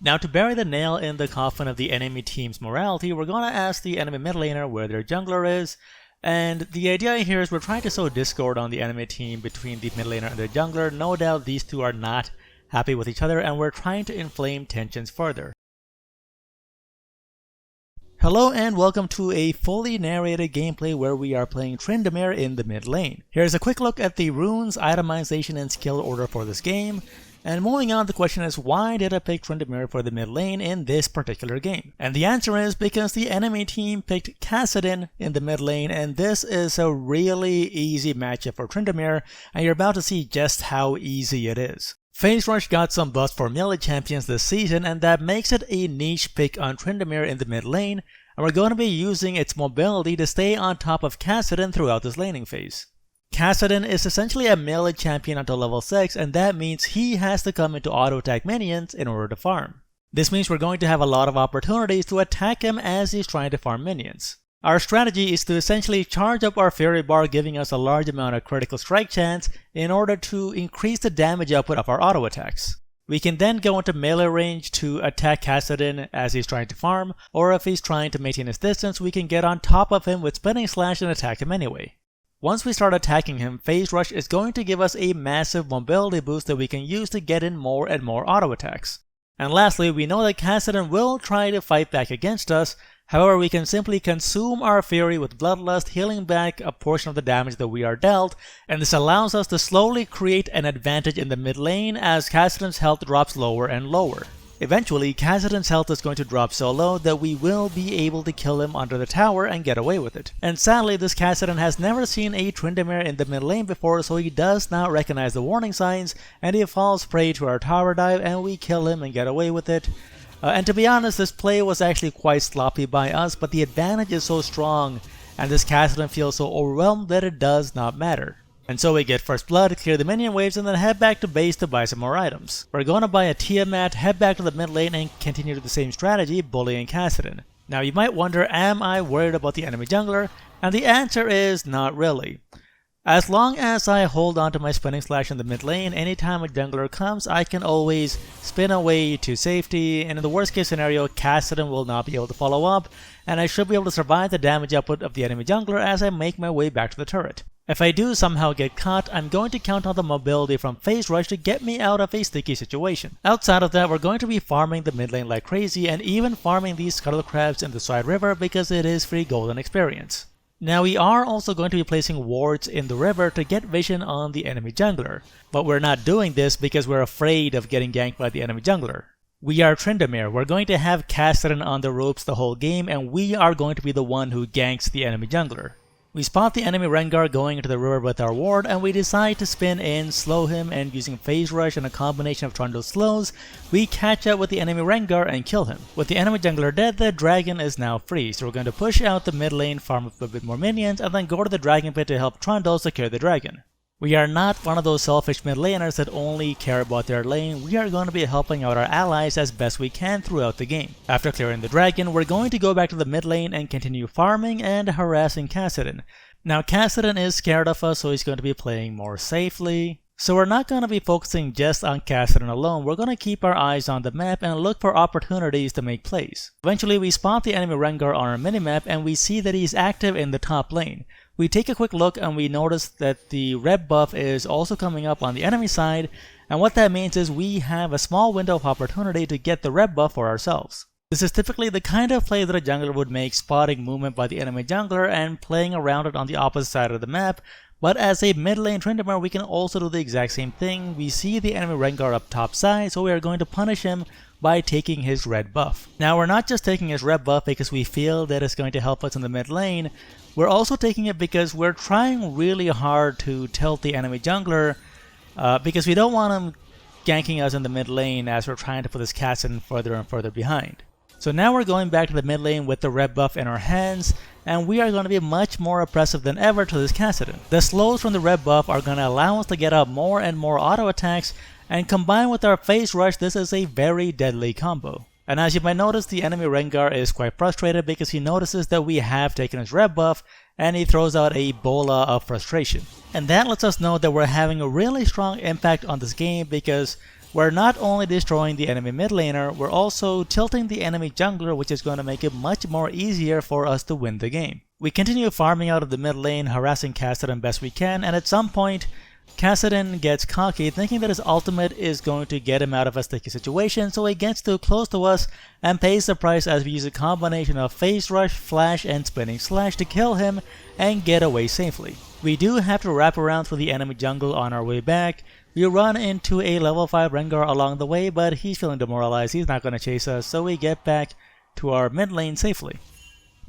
Now to bury the nail in the coffin of the enemy team's morality, we're gonna ask the enemy mid laner where their jungler is, and the idea here is we're trying to sow discord on the enemy team between the mid laner and their jungler. No doubt these two are not happy with each other and we're trying to inflame tensions further. Hello and welcome to a fully narrated gameplay where we are playing Tryndamere in the mid lane. Here's a quick look at the runes, itemization, and skill order for this game. And moving on, the question is, why did I pick Tryndamere for the mid lane in this particular game? And the answer is because the enemy team picked Kassadin in the mid lane, and this is a really easy matchup for Tryndamere, and you're about to see just how easy it is. Phase Rush got some buffs for melee champions this season, and that makes it a niche pick on Tryndamere in the mid lane, and we're going to be using its mobility to stay on top of Kassadin throughout this laning phase. Kassadin is essentially a melee champion until level 6, and that means he has to come into auto attack minions in order to farm. This means we're going to have a lot of opportunities to attack him as he's trying to farm minions. Our strategy is to essentially charge up our Fury Bar, giving us a large amount of critical strike chance in order to increase the damage output of our auto attacks. We can then go into melee range to attack Kassadin as he's trying to farm, or if he's trying to maintain his distance, we can get on top of him with Spinning Slash and attack him anyway. Once we start attacking him, Phase Rush is going to give us a massive mobility boost that we can use to get in more and more auto attacks. And lastly, we know that Kassadin will try to fight back against us. However, we can simply consume our Fury with Bloodlust, healing back a portion of the damage that we are dealt, and this allows us to slowly create an advantage in the mid lane as Kassadin's health drops lower and lower. Eventually, Kassadin's health is going to drop so low that we will be able to kill him under the tower and get away with it. And sadly, this Kassadin has never seen a Tryndamere in the mid lane before, so he does not recognize the warning signs, and he falls prey to our tower dive and we kill him and get away with it. And to be honest, this play was actually quite sloppy by us, but the advantage is so strong and this Kassadin feels so overwhelmed that it does not matter. And so we get first blood, clear the minion waves, and then head back to base to buy some more items. We're going to buy a Tiamat, head back to the mid lane, and continue the same strategy, bullying Kassadin. Now you might wonder, am I worried about the enemy jungler? And the answer is not really. As long as I hold on to my Spinning Slash in the mid lane, anytime a jungler comes, I can always spin away to safety, and in the worst case scenario, Kassadin will not be able to follow up, and I should be able to survive the damage output of the enemy jungler as I make my way back to the turret. If I do somehow get caught, I'm going to count on the mobility from Phase Rush to get me out of a sticky situation. Outside of that, we're going to be farming the mid lane like crazy, and even farming these Scuttle Crabs in the side river because it is free golden experience. Now we are also going to be placing wards in the river to get vision on the enemy jungler, but we're not doing this because we're afraid of getting ganked by the enemy jungler. We are Tryndamere, we're going to have Kassadin on the ropes the whole game, and we are going to be the one who ganks the enemy jungler. We spot the enemy Rengar going into the river with our ward, and we decide to spin in, slow him, and using Phase Rush and a combination of Trundle's slows, we catch up with the enemy Rengar and kill him. With the enemy jungler dead, the dragon is now free, so we're going to push out the mid lane, farm up a bit more minions, and then go to the dragon pit to help Trundle secure the dragon. We are not one of those selfish mid laners that only care about their lane. We are going to be helping out our allies as best we can throughout the game. After clearing the dragon, we're going to go back to the mid lane and continue farming and harassing Kassadin. Now Kassadin is scared of us, so he's going to be playing more safely. So we're not going to be focusing just on Kassadin alone. We're going to keep our eyes on the map and look for opportunities to make plays. Eventually we spot the enemy Rengar on our minimap and we see that he's active in the top lane. We take a quick look and we notice that the red buff is also coming up on the enemy side, and what that means is we have a small window of opportunity to get the red buff for ourselves. This is typically the kind of play that a jungler would make, spotting movement by the enemy jungler and playing around it on the opposite side of the map, but as a mid lane Tryndamere we can also do the exact same thing. We see the enemy Rengar up top side, so we are going to punish him by taking his red buff. Now we're not just taking his red buff because we feel that it's going to help us in the mid lane, we're also taking it because we're trying really hard to tilt the enemy jungler because we don't want him ganking us in the mid lane as we're trying to put this Kassadin further and further behind. So now we're going back to the mid lane with the red buff in our hands, and we are going to be much more oppressive than ever to this Kassadin. The slows from the red buff are going to allow us to get out more and more auto attacks, and combined with our Phase Rush, this is a very deadly combo. And as you might notice, the enemy Rengar is quite frustrated because he notices that we have taken his red buff, and he throws out a bola of frustration. And that lets us know that we're having a really strong impact on this game because we're not only destroying the enemy mid laner, we're also tilting the enemy jungler, which is going to make it much more easier for us to win the game. We continue farming out of the mid lane, harassing Kassadin best we can, and at some point, Kassadin gets cocky, thinking that his ultimate is going to get him out of a sticky situation, so he gets too close to us and pays the price as we use a combination of phase rush, flash, and spinning slash to kill him and get away safely. We do have to wrap around through the enemy jungle on our way back. We run into a level 5 Rengar along the way, but he's feeling demoralized, he's not going to chase us, so we get back to our mid lane safely.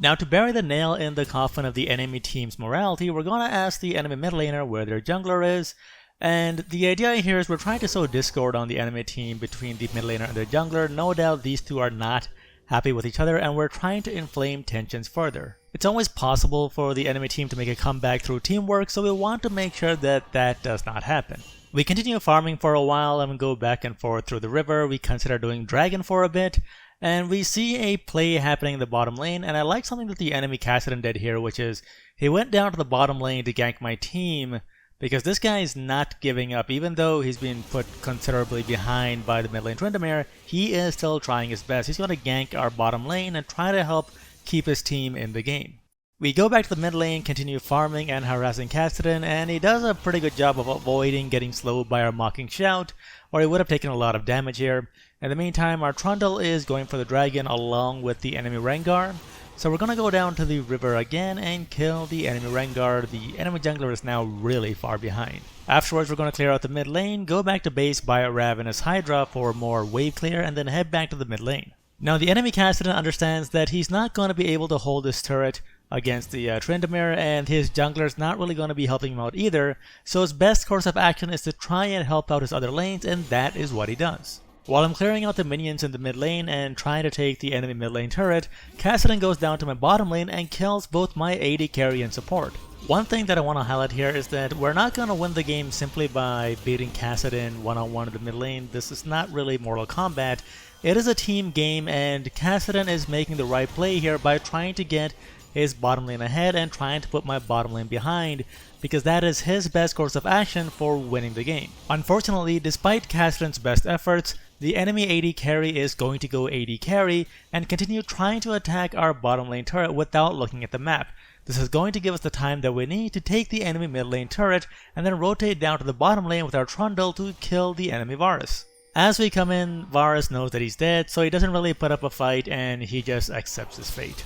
Now, to bury the nail in the coffin of the enemy team's morality, we're going to ask the enemy mid laner where their jungler is, and the idea here is we're trying to sow discord on the enemy team between the mid laner and their jungler. No doubt these two are not happy with each other, and we're trying to inflame tensions further. It's always possible for the enemy team to make a comeback through teamwork, so we want to make sure that that does not happen. We continue farming for a while and we go back and forth through the river. We consider doing dragon for a bit, and we see a play happening in the bottom lane, and I like something that the enemy Kassadin did here, which is he went down to the bottom lane to gank my team, because this guy is not giving up. Even though he's been put considerably behind by the mid lane Tryndamere, he is still trying his best. He's going to gank our bottom lane and try to help keep his team in the game. We go back to the mid lane, continue farming and harassing Kassadin, and he does a pretty good job of avoiding getting slowed by our mocking shout, or he would have taken a lot of damage here. In the meantime, our Trundle is going for the dragon along with the enemy Rengar, so we're going to go down to the river again and kill the enemy Rengar. The enemy jungler is now really far behind. Afterwards, we're going to clear out the mid lane, go back to base, buy a Ravenous Hydra for more wave clear, and then head back to the mid lane. Now, the enemy Kassadin understands that he's not going to be able to hold this turret against the Tryndamere, and his jungler's not really going to be helping him out either, so his best course of action is to try and help out his other lanes, and that is what he does. While I'm clearing out the minions in the mid lane and trying to take the enemy mid lane turret, Kassadin goes down to my bottom lane and kills both my AD carry and support. One thing that I want to highlight here is that we're not going to win the game simply by beating Kassadin one-on-one in the mid lane. This is not really Mortal Kombat. It is a team game, and Kassadin is making the right play here by trying to get his bottom lane ahead and trying to put my bottom lane behind, because that is his best course of action for winning the game. Unfortunately, despite Kassadin's best efforts, the enemy AD carry is going to go AD carry and continue trying to attack our bottom lane turret without looking at the map. This is going to give us the time that we need to take the enemy mid lane turret and then rotate down to the bottom lane with our Trundle to kill the enemy Varus. As we come in, Varus knows that he's dead, so he doesn't really put up a fight and he just accepts his fate.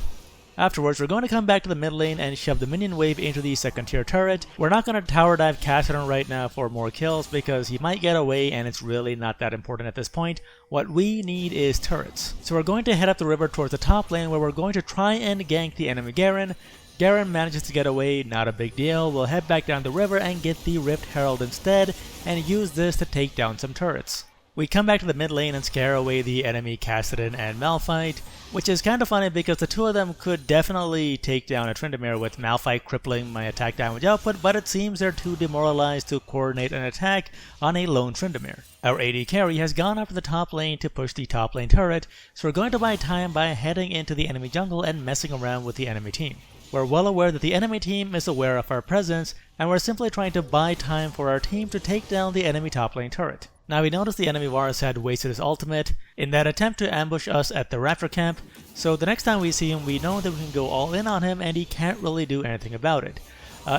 Afterwards, we're going to come back to the mid lane and shove the minion wave into the second tier turret. We're not going to tower dive Kassadin right now for more kills because he might get away and it's really not that important at this point. What we need is turrets. So we're going to head up the river towards the top lane where we're going to try and gank the enemy Garen. Garen manages to get away, not a big deal. We'll head back down the river and get the Rift Herald instead and use this to take down some turrets. We come back to the mid lane and scare away the enemy Kassadin and Malphite, which is kind of funny because the two of them could definitely take down a Tryndamere with Malphite crippling my attack damage output, but it seems they're too demoralized to coordinate an attack on a lone Tryndamere. Our AD carry has gone up to the top lane to push the top lane turret, so we're going to buy time by heading into the enemy jungle and messing around with the enemy team. We're well aware that the enemy team is aware of our presence, and we're simply trying to buy time for our team to take down the enemy top lane turret. Now we noticed the enemy Varus had wasted his ultimate in that attempt to ambush us at the Raptor camp, so the next time we see him we know that we can go all in on him and he can't really do anything about it.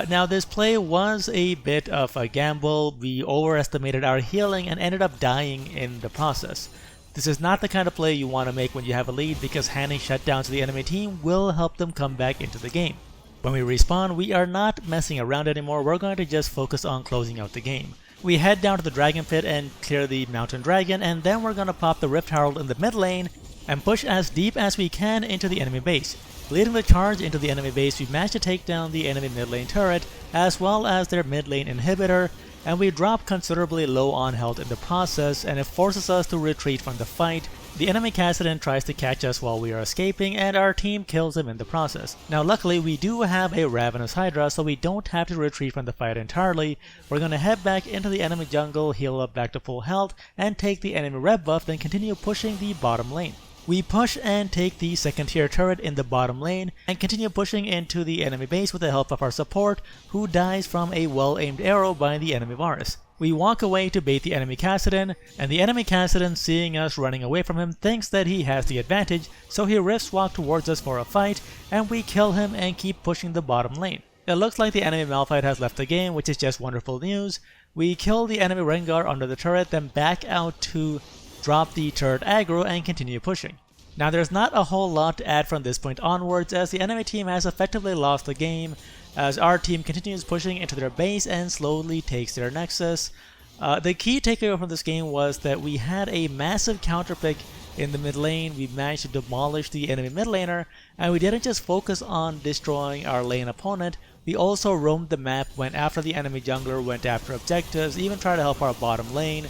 Now this play was a bit of a gamble. We overestimated our healing and ended up dying in the process. This is not the kind of play you want to make when you have a lead, because handing shutdowns to the enemy team will help them come back into the game. When we respawn, we are not messing around anymore, we're going to just focus on closing out the game. We head down to the Dragon Pit and clear the Mountain Dragon, and then we're going to pop the Rift Herald in the mid lane and push as deep as we can into the enemy base. Leading the charge into the enemy base, we managed to take down the enemy mid lane turret as well as their mid lane inhibitor, and we drop considerably low on health in the process, and it forces us to retreat from the fight. The enemy Kassadin tries to catch us while we are escaping, and our team kills him in the process. Now luckily we do have a Ravenous Hydra, so we don't have to retreat from the fight entirely. We're going to head back into the enemy jungle, heal up back to full health, and take the enemy red buff, then continue pushing the bottom lane. We push and take the second tier turret in the bottom lane and continue pushing into the enemy base with the help of our support, who dies from a well-aimed arrow by the enemy Varus. We walk away to bait the enemy Kassadin, and the enemy Kassadin, seeing us running away from him, thinks that he has the advantage, so he rifts walk towards us for a fight, and we kill him and keep pushing the bottom lane. It looks like the enemy Malphite has left the game, which is just wonderful news. We kill the enemy Rengar under the turret, then back out to drop the turret aggro and continue pushing. Now there's not a whole lot to add from this point onwards, as the enemy team has effectively lost the game, as our team continues pushing into their base and slowly takes their nexus. The key takeaway from this game was that we had a massive counter pick in the mid lane. We managed to demolish the enemy mid laner, and we didn't just focus on destroying our lane opponent, we also roamed the map, went after the enemy jungler, went after objectives, even tried to help our bottom lane.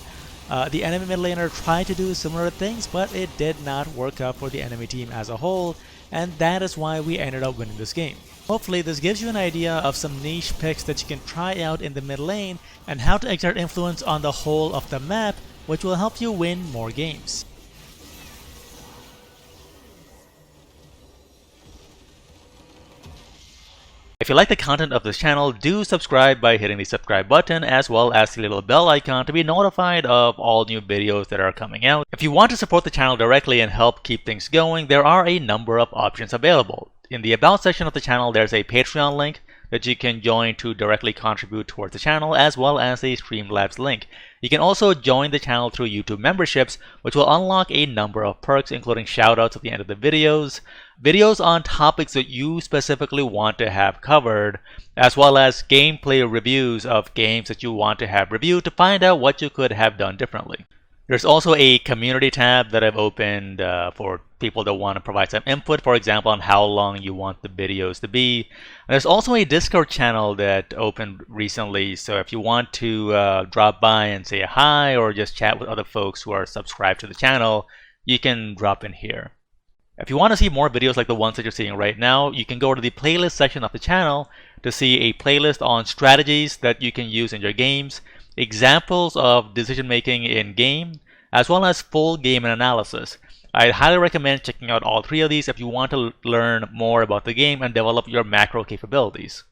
The enemy mid laner tried to do similar things, but it did not work out for the enemy team as a whole, and that is why we ended up winning this game. Hopefully this gives you an idea of some niche picks that you can try out in the mid lane and how to exert influence on the whole of the map, which will help you win more games. If you like the content of this channel, do subscribe by hitting the subscribe button as well as the little bell icon to be notified of all new videos that are coming out. If you want to support the channel directly and help keep things going, there are a number of options available. In the About section of the channel, there's a Patreon link that you can join to directly contribute towards the channel, as well as a Streamlabs link. You can also join the channel through YouTube memberships, which will unlock a number of perks, including shoutouts at the end of the videos, videos on topics that you specifically want to have covered, as well as gameplay reviews of games that you want to have reviewed to find out what you could have done differently. There's also a community tab that I've opened for people that want to provide some input, for example, on how long you want the videos to be. And there's also a Discord channel that opened recently, so if you want to drop by and say hi or just chat with other folks who are subscribed to the channel, you can drop in here. If you want to see more videos like the ones that you're seeing right now, you can go to the playlist section of the channel to see a playlist on strategies that you can use in your games, examples of decision making in game, as well as full game analysis. I highly recommend checking out all three of these if you want to learn more about the game and develop your macro capabilities.